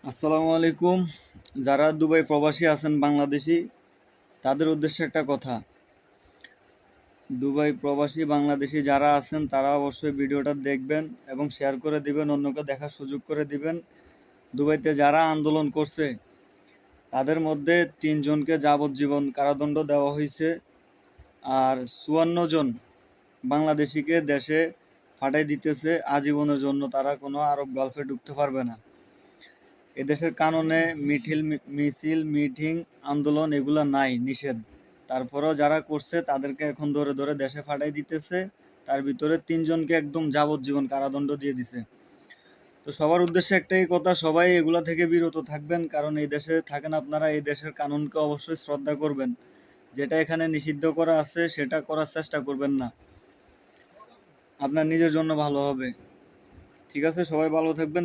আসসালামু আলাইকুম। যারা দুবাই প্রবাসী আছেন বাংলাদেশি, তাদের উদ্দেশ্যে একটা কথা। দুবাই প্রবাসী বাংলাদেশি যারা আছেন তারা অবশ্যই ভিডিওটা দেখবেন এবং শেয়ার করে দিবেন, অন্যকে দেখার সুযোগ করে দিবেন। দুবাইতে যারা আন্দোলন করছে তাদের মধ্যে ৩ জনকে যাবজ্জীবন কারাদণ্ড দেওয়া হয়েছে, আর ৫৪ জন বাংলাদেশিকে দেশে পাঠাই দিতেছে আজীবনের জন্য। তারা কোনো আরব গালফে ঢুকতে পারবে না। এদেশের কানুনে মিছিল, মিটিং, আন্দোলন এগুলা নাই, নিষেধ। তারপরেও যারা করছে তাদেরকে এখন ধরে ধরে দেশে পাঠাই দিতেছে। তার ভিতরে ৩ জনকে একদম যাবজ্জীবন কারাদণ্ড দিয়ে দিছে। তো সবার উদ্দেশ্যে একটাই কথা, সবাই এগুলা থেকে বিরত থাকবেন, কারণ এই দেশে থাকেন আপনারা, এই দেশের কানুনকে অবশ্যই শ্রদ্ধা করবেন। যেটা এখানে নিষিদ্ধ করা আছে সেটা করার চেষ্টা করবেন না, আপনার নিজের জন্য ভালো হবে। ঠিক আছে, সবাই ভালো থাকবেন।